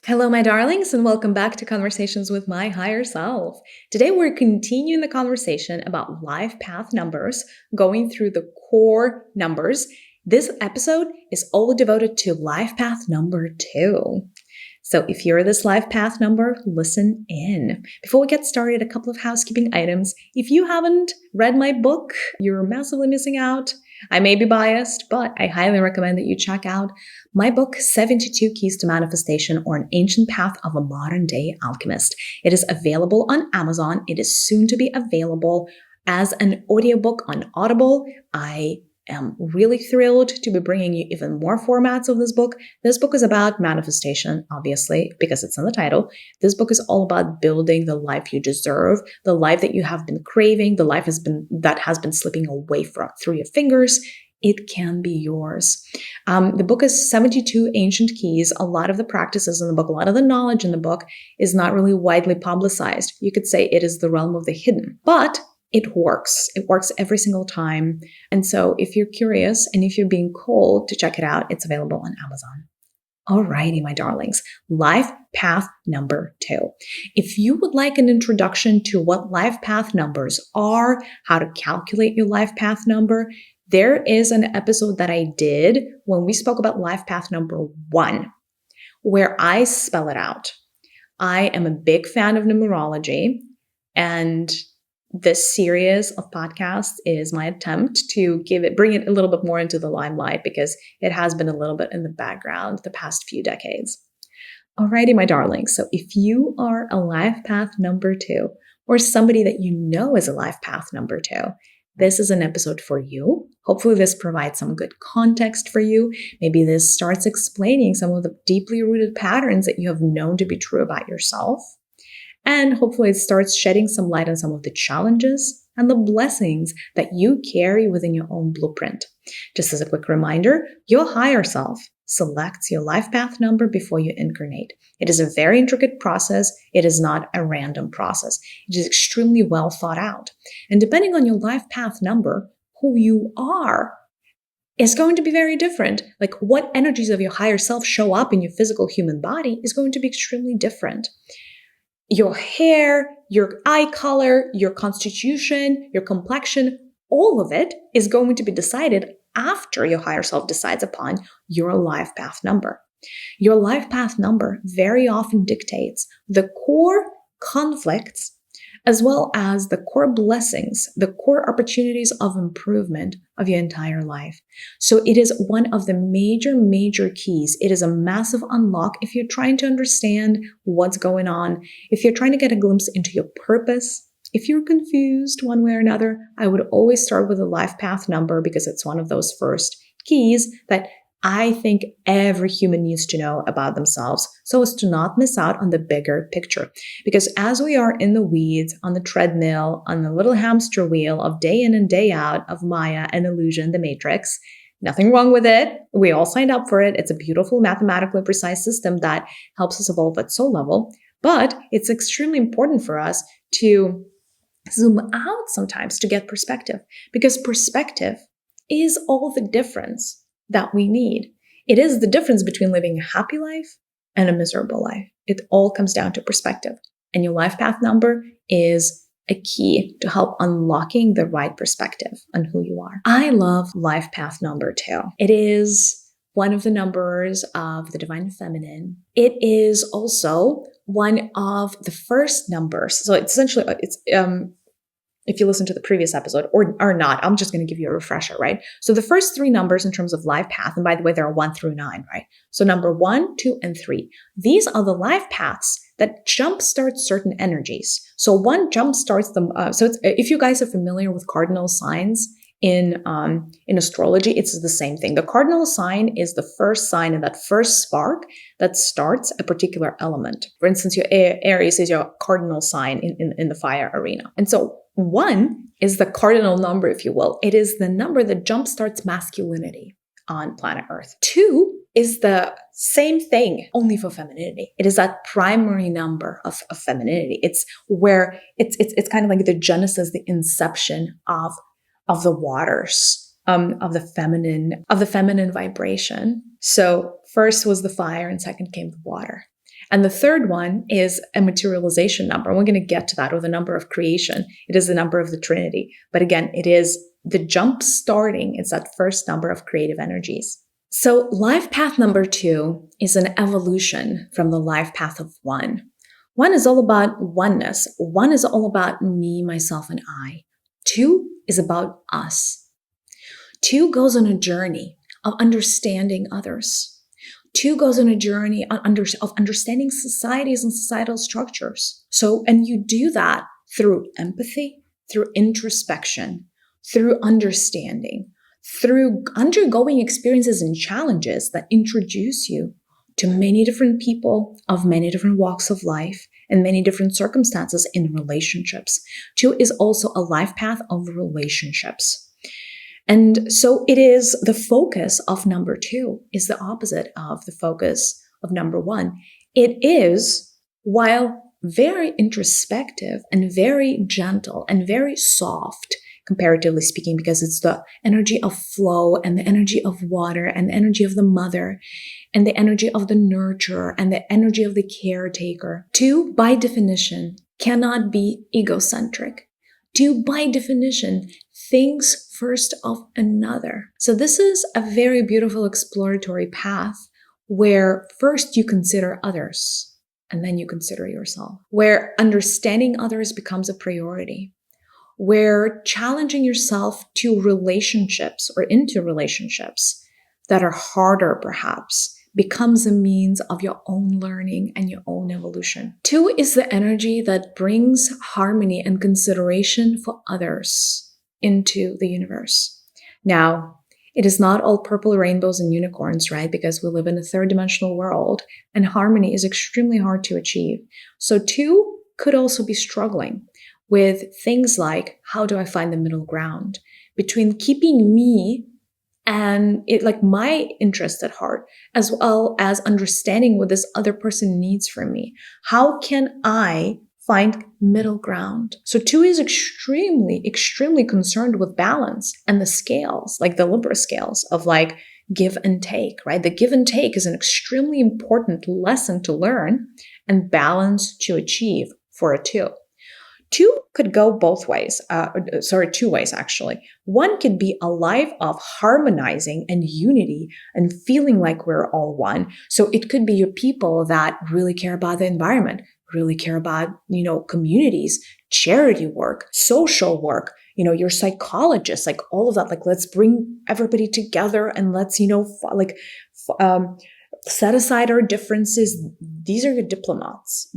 Hello, my darlings, and welcome back to Conversations with My Higher Self. Today, we're continuing the conversation about life path numbers, going through the core numbers. This episode is all devoted to life path number 2. So if you're this life path number, listen in. Before we get started, a couple of housekeeping items. If you haven't read my book, you're massively missing out. I may be biased, but I highly recommend that you check out my book, 72 Keys to Manifestation, or An Ancient Path of a Modern Day Alchemist. It is available on Amazon. It is soon to be available as an audiobook on Audible. I am really thrilled to be bringing you even more formats of this book. This book is about manifestation, obviously, because it's in the title. This book is all about building the life you deserve, the life that you have been craving, the life that has been slipping away through your fingers. It can be yours. The book is 72 Ancient Keys. A lot of the practices in the book, a lot of the knowledge in the book is not really widely publicized. You could say it is the realm of the hidden, but it works. It works every single time. And so if you're curious and if you're being called to check it out, it's available on Amazon. Alrighty, my darlings, life path number 2. If you would like an introduction to what life path numbers are, how to calculate your life path number, there is an episode that I did when we spoke about life path number 1, where I spell it out. I am a big fan of numerology, and this series of podcasts is my attempt to bring it a little bit more into the limelight because it has been a little bit in the background the past few decades. Alrighty, my darlings. So if you are a life path number 2 or somebody that you know is a life path number 2, this is an episode for you. Hopefully this provides some good context for you. Maybe this starts explaining some of the deeply rooted patterns that you have known to be true about yourself. And hopefully it starts shedding some light on some of the challenges and the blessings that you carry within your own blueprint. Just as a quick reminder, your higher self selects your life path number before you incarnate. It is a very intricate process. It is not a random process. It is extremely well thought out. And depending on your life path number, who you are is going to be very different. Like what energies of your higher self show up in your physical human body is going to be extremely different. Your hair, your eye color, your constitution, your complexion, all of it is going to be decided after your higher self decides upon your life path number. Your life path number very often dictates the core conflicts as well as the core blessings, the core opportunities of improvement of your entire life. So it is one of the major keys. It is a massive unlock if you're trying to understand what's going on, if you're trying to get a glimpse into your purpose. If you're confused one way or another, I would always start with a life path number because it's one of those first keys that I think every human needs to know about themselves so as to not miss out on the bigger picture. Because as we are in the weeds, on the treadmill, on the little hamster wheel of day in and day out of Maya and illusion, the matrix, nothing wrong with it. We all signed up for it. It's a beautiful, mathematically precise system that helps us evolve at soul level. But it's extremely important for us to zoom out sometimes to get perspective, because perspective is all the difference that we need. It is the difference between living a happy life and a miserable life. It all comes down to perspective. And your life path number is a key to help unlocking the right perspective on who you are. I love life path number 2. It is one of the numbers of the divine feminine. It is also one of the first numbers. So it's essentially, if you listen to the previous episode or not, I'm just going to give you a refresher, right? So the first 3 numbers in terms of life path, and by the way, there are 1 through 9, right? So number 1, 2, and 3. These are the life paths that jumpstart certain energies. So 1 jumpstarts them. If you guys are familiar with cardinal signs in astrology, it's the same thing. The cardinal sign is the first sign and that first spark that starts a particular element. For instance, your Aries is your cardinal sign in the fire arena. And so 1 is the cardinal number, if you will. It is the number that jumpstarts masculinity on planet Earth. 2 is the same thing, only for femininity. It is that primary number of femininity. It's where it's kind of like the genesis, the inception of the waters, of the feminine vibration. So first was the fire and second came the water. And the third one is a materialization number. And we're going to get to that, or the number of creation. It is the number of the Trinity. But again, it is the jump starting. It's that first number of creative energies. So life path number 2 is an evolution from the life path of 1. 1 is all about oneness. 1 is all about me, myself, and I. 2 is about us. 2 goes on a journey of understanding others. 2 goes on a journey of understanding societies and societal structures. And you do that through empathy, through introspection, through understanding, through undergoing experiences and challenges that introduce you to many different people of many different walks of life and many different circumstances in relationships. 2 is also a life path of relationships. And so it is the focus of number 2 is the opposite of the focus of number 1. It is, while very introspective and very gentle and very soft, comparatively speaking, because it's the energy of flow and the energy of water and the energy of the mother and the energy of the nurturer and the energy of the caretaker. 2, by definition, cannot be egocentric. 2, by definition, thinks first of another. So this is a very beautiful exploratory path where first you consider others and then you consider yourself, where understanding others becomes a priority, where challenging yourself to relationships or into relationships that are harder perhaps becomes a means of your own learning and your own evolution. 2 is the energy that brings harmony and consideration for others into the universe. Now, it is not all purple rainbows and unicorns, right? Because we live in a third-dimensional world and harmony is extremely hard to achieve. So 2 could also be struggling with things like, how do I find the middle ground between keeping me and it like my interest at heart, as well as understanding what this other person needs from me? How can I find middle ground? So 2 is extremely, extremely concerned with balance and the scales, like the Libra scales of like give and take, right? The give and take is an extremely important lesson to learn and balance to achieve for a 2. 2 could go both ways. 2 ways actually. 1 could be a life of harmonizing and unity and feeling like we're all one. So it could be your people that really care about the environment, really care about, communities, charity work, social work, your psychologist, like all of that. Like, let's bring everybody together and let's, set aside our differences. These are your diplomats.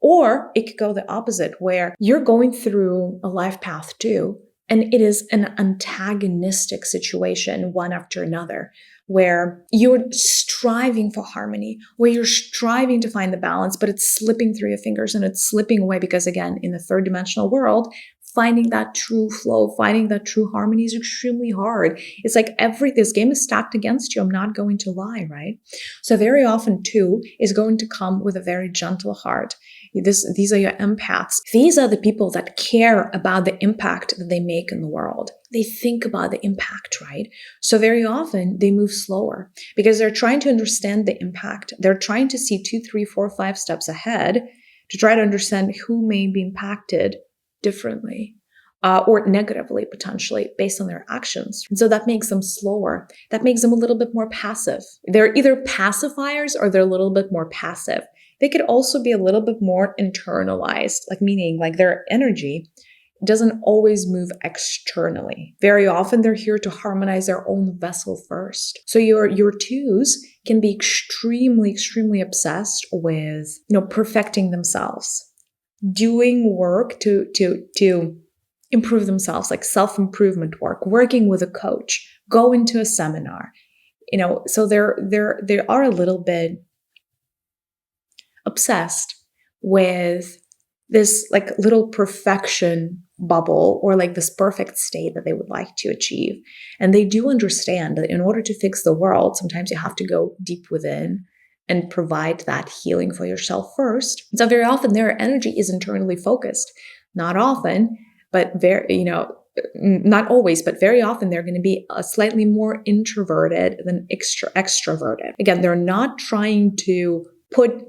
Or it could go the opposite, where you're going through a life path too, and it is an antagonistic situation, one after another, where you're striving for harmony, where you're striving to find the balance, but it's slipping through your fingers and it's slipping away because, again, in the third-dimensional world, finding that true flow, finding that true harmony is extremely hard. It's like this game is stacked against you. I'm not going to lie, right? So very often 2 is going to come with a very gentle heart. These are your empaths. These are the people that care about the impact that they make in the world. They think about the impact, right? So very often they move slower because they're trying to understand the impact. They're trying to see 2, 3, 4, 5 steps ahead to try to understand who may be impacted differently or negatively, potentially, based on their actions. And so that makes them slower. That makes them a little bit more passive. They're either pacifiers or they're a little bit more passive. They could also be a little bit more internalized, meaning their energy doesn't always move externally. Very often they're here to harmonize their own vessel first. So your 2s can be extremely, extremely obsessed with, perfecting themselves, doing work to improve themselves, like self-improvement work, working with a coach, going to a seminar, so they are a little bit obsessed with this little perfection bubble or this perfect state that they would like to achieve. And they do understand that in order to fix the world, sometimes you have to go deep within and provide that healing for yourself first. So very often their energy is internally focused. Not often, but not always, but very often they're going to be slightly more introverted than extroverted. Again, they're not trying to put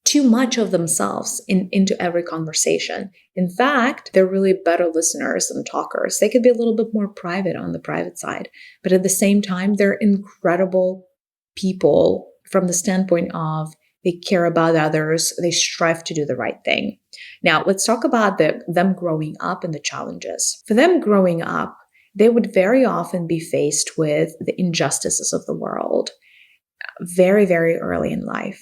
too much of themselves into every conversation. In fact, they're really better listeners than talkers. They could be a little bit more private on the private side, but at the same time, they're incredible people from the standpoint of they care about others, they strive to do the right thing. Now, let's talk about them growing up and the challenges. For them growing up, they would very often be faced with the injustices of the world very, very early in life.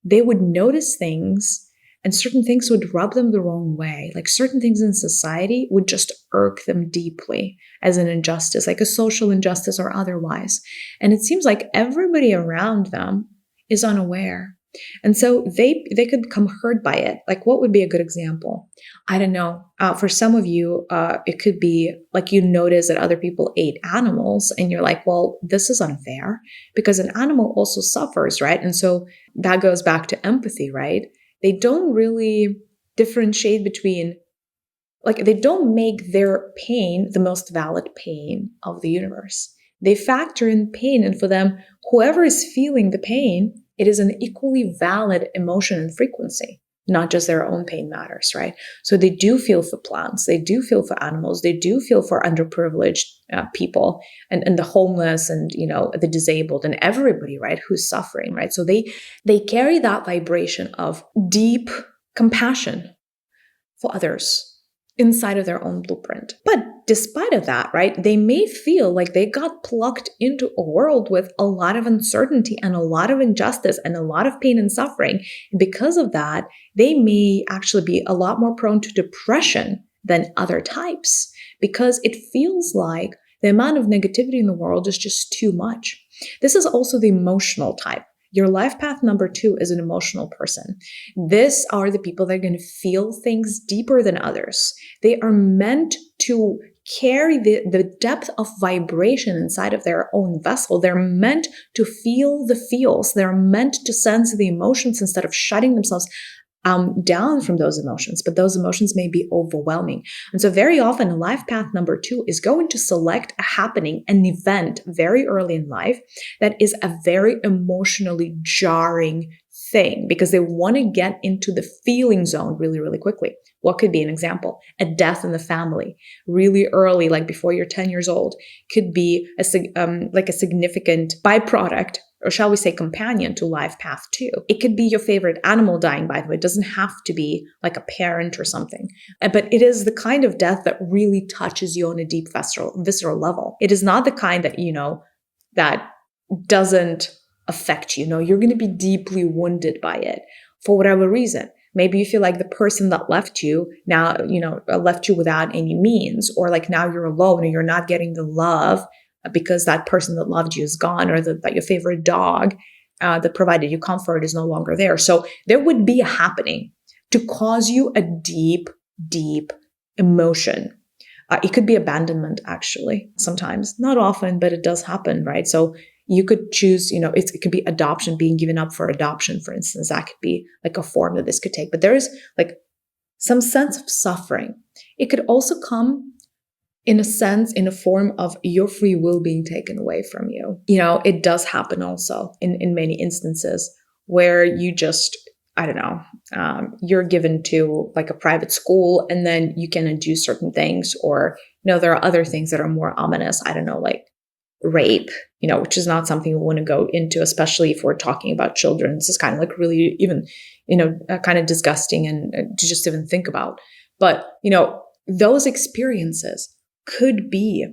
They would notice things and certain things would rub them the wrong way. Like certain things in society would just irk them deeply as an injustice, like a social injustice or otherwise. And it seems like everybody around them is unaware. And so they could become hurt by it. Like what would be a good example? I don't know. For some of you, it could be like you notice that other people ate animals and you're like, well, this is unfair because an animal also suffers, right? And so that goes back to empathy, right? They don't really differentiate between, like they don't make their pain the most valid pain of the universe. They factor in pain, and for them, whoever is feeling the pain, it is an equally valid emotion and frequency, not just their own pain matters, right? So they do feel for plants, they do feel for animals, they do feel for underprivileged people and the homeless and, the disabled and everybody, right, who's suffering, right? So they carry that vibration of deep compassion for others inside of their own blueprint. But despite of that, right, they may feel like they got plucked into a world with a lot of uncertainty and a lot of injustice and a lot of pain and suffering. And because of that, they may actually be a lot more prone to depression than other types because it feels like the amount of negativity in the world is just too much. This is also the emotional type. Your life path number 2 is an emotional person. These are the people that are going to feel things deeper than others. They are meant to carry the depth of vibration inside of their own vessel. They're meant to feel the feels. They're meant to sense the emotions instead of shutting themselves down from those emotions, but those emotions may be overwhelming. And so very often a life path number 2 is going to select a happening, an event very early in life that is a very emotionally jarring thing because they want to get into the feeling zone really, really quickly. What could be an example? A death in the family really early, like before you're 10 years old, could be a significant byproduct, or shall we say companion to life path 2. It could be your favorite animal dying, by the way. It doesn't have to be like a parent or something. But it is the kind of death that really touches you on a deep visceral level. It is not the kind that, that doesn't affect you. No, you're going to be deeply wounded by it for whatever reason. Maybe you feel like the person that left you now, left you without any means, or like now you're alone or you're not getting the love because that person that loved you is gone, or that your favorite dog that provided you comfort is no longer there. So there would be a happening to cause you a deep, deep emotion. It could be abandonment, actually, sometimes. Not often, but it does happen, right? So you could choose, it could be adoption, being given up for adoption, for instance. That could be like a form that this could take. But there is like some sense of suffering. It could also come in a form of your free will being taken away from you. It does happen also in many instances where you just, I don't know, you're given to like a private school and then you cannot do certain things, or, there are other things that are more ominous. I don't know, like rape, which is not something we want to go into, especially if we're talking about children. This is kind of like really even, kind of disgusting and to just even think about. But, those experiences could be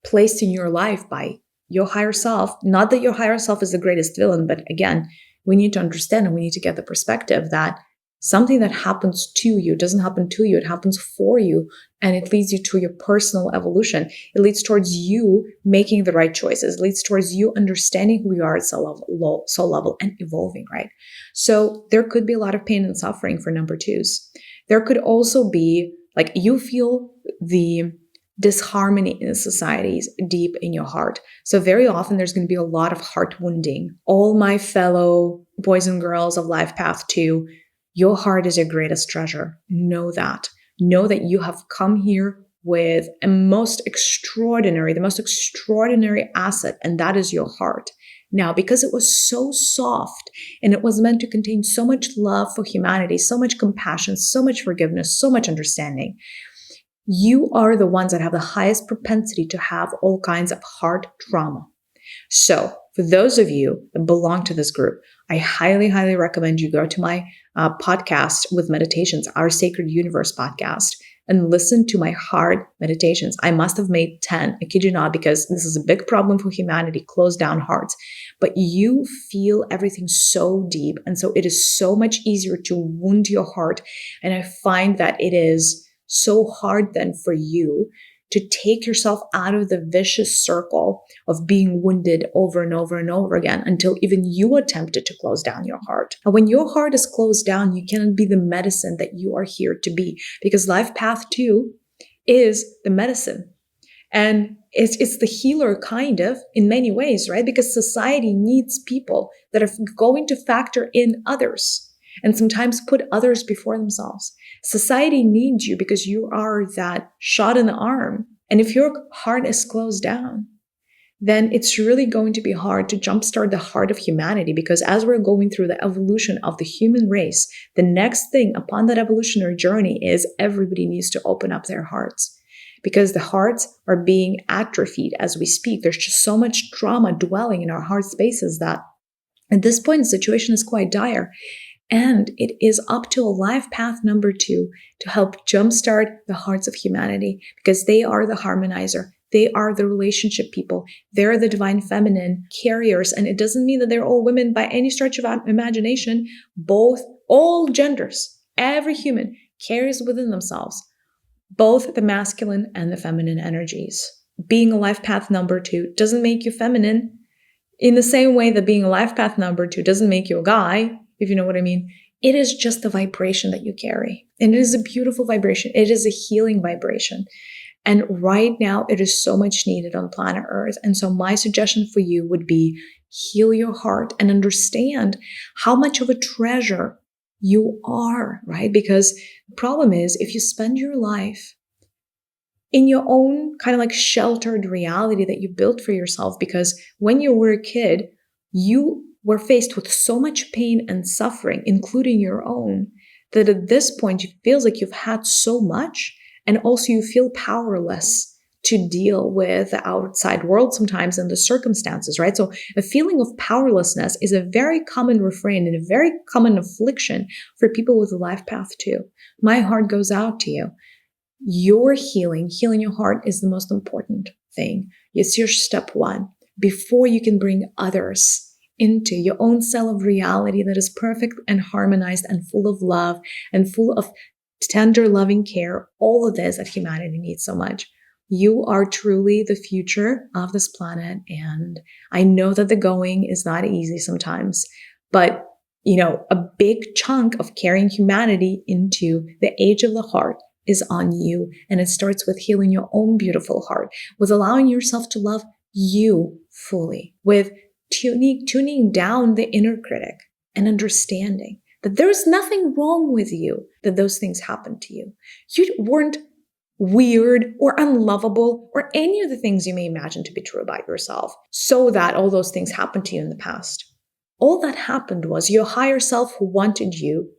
placed in your life by your higher self. Not that your higher self is the greatest villain, but again, we need to understand and we need to get the perspective that something that happens to you doesn't happen to you, it happens for you, and it leads you to your personal evolution. It leads towards you making the right choices. It leads towards you understanding who you are at soul level and evolving, right? So there could be a lot of pain and suffering for number 2s. There could also be like you feel the disharmony in societies deep in your heart. So very often there's going to be a lot of heart wounding. All my fellow boys and girls of life path 2, your heart is your greatest treasure. Know that. Know that you have come here with the most extraordinary asset, and that is your heart. Now, because it was so soft and it was meant to contain so much love for humanity, so much compassion, so much forgiveness, so much understanding, you are the ones that have the highest propensity to have all kinds of heart trauma. So for those of you that belong to this group, I highly, highly recommend you go to my podcast with meditations, our Sacred Universe podcast, and listen to my heart meditations. I must have made 10, I kid you not, because this is a big problem for humanity, closed down hearts. But you feel everything so deep. And so it is so much easier to wound your heart. And I find that it is so hard then for you to take yourself out of the vicious circle of being wounded over and over and over again until even you attempted to close down your heart. And when your heart is closed down, you cannot be the medicine that you are here to be, because life path 2 is the medicine. And it's the healer kind of in many ways, right? Because society needs people that are going to factor in others and sometimes put others before themselves. Society needs you because you are that shot in the arm. And if your heart is closed down, then it's really going to be hard to jumpstart the heart of humanity, because as we're going through the evolution of the human race, the next thing upon that evolutionary journey is everybody needs to open up their hearts, because the hearts are being atrophied as we speak. There's just so much trauma dwelling in our heart spaces that at this point, the situation is quite dire. And it is up to a life path number 2 to help jumpstart the hearts of humanity, because they are the harmonizer. They are the relationship people. They're the divine feminine carriers. And it doesn't mean that they're all women by any stretch of imagination. All genders, every human carries within themselves both the masculine and the feminine energies. Being a life path number 2 doesn't make you feminine in the same way that being a life path number 2 doesn't make you a guy, if you know what I mean. It is just the vibration that you carry. And it is a beautiful vibration. It is a healing vibration. And right now, it is so much needed on planet Earth. And so my suggestion for you would be heal your heart and understand how much of a treasure you are, right? Because the problem is, if you spend your life in your own kind of like sheltered reality that you built for yourself, because when you were a kid, you were faced with so much pain and suffering, including your own, that at this point, it feels like you've had so much, and also you feel powerless to deal with the outside world sometimes and the circumstances, right? So a feeling of powerlessness is a very common refrain and a very common affliction for people with a life path too. My heart goes out to you. Your healing your heart is the most important thing. It's your step 1 before you can bring others into your own cell of reality that is perfect and harmonized and full of love and full of tender, loving care, all of this that humanity needs so much. You are truly the future of this planet. And I know that the going is not easy sometimes, but a big chunk of carrying humanity into the age of the heart is on you. And it starts with healing your own beautiful heart, with allowing yourself to love you fully, with tuning down the inner critic and understanding that there's nothing wrong with you, that those things happened to you. You weren't weird or unlovable or any of the things you may imagine to be true about yourself, so that all those things happened to you in the past. All that happened was your higher self who wanted you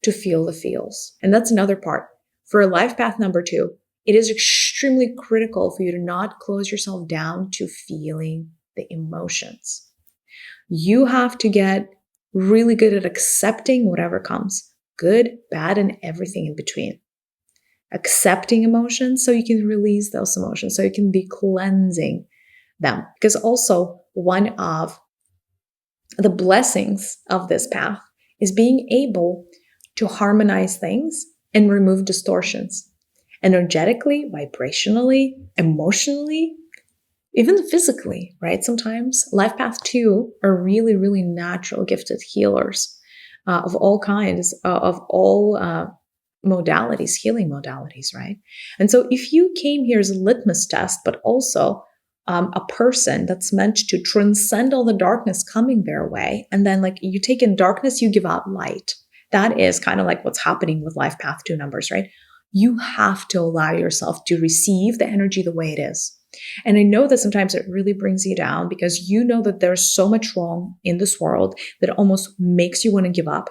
to feel the feels. And that's another part. For a life path number 2, it is extremely critical for you to not close yourself down to feeling the emotions. You have to get really good at accepting whatever comes, good, bad, and everything in between. Accepting emotions so you can release those emotions, so you can be cleansing them. Because also one of the blessings of this path is being able to harmonize things and remove distortions. Energetically, vibrationally, emotionally, even physically, right? Sometimes life path 2 are really, really natural gifted healers of all kinds, of all modalities, healing modalities, right? And so if you came here as a litmus test, but also a person that's meant to transcend all the darkness coming their way, and then like you take in darkness, you give out light. That is kind of like what's happening with life path 2 numbers, right? You have to allow yourself to receive the energy the way it is. And I know that sometimes it really brings you down because you know that there's so much wrong in this world that it almost makes you want to give up.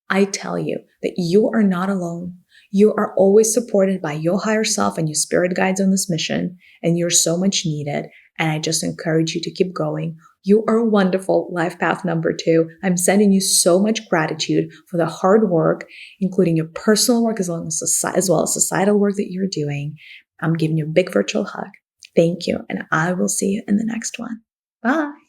I tell you that you are not alone. You are always supported by your higher self and your spirit guides on this mission, and you're so much needed. And I just encourage you to keep going. You are wonderful, life path number 2. I'm sending you so much gratitude for the hard work, including your personal work as well as societal work that you're doing. I'm giving you a big virtual hug. Thank you, and I will see you in the next one. Bye.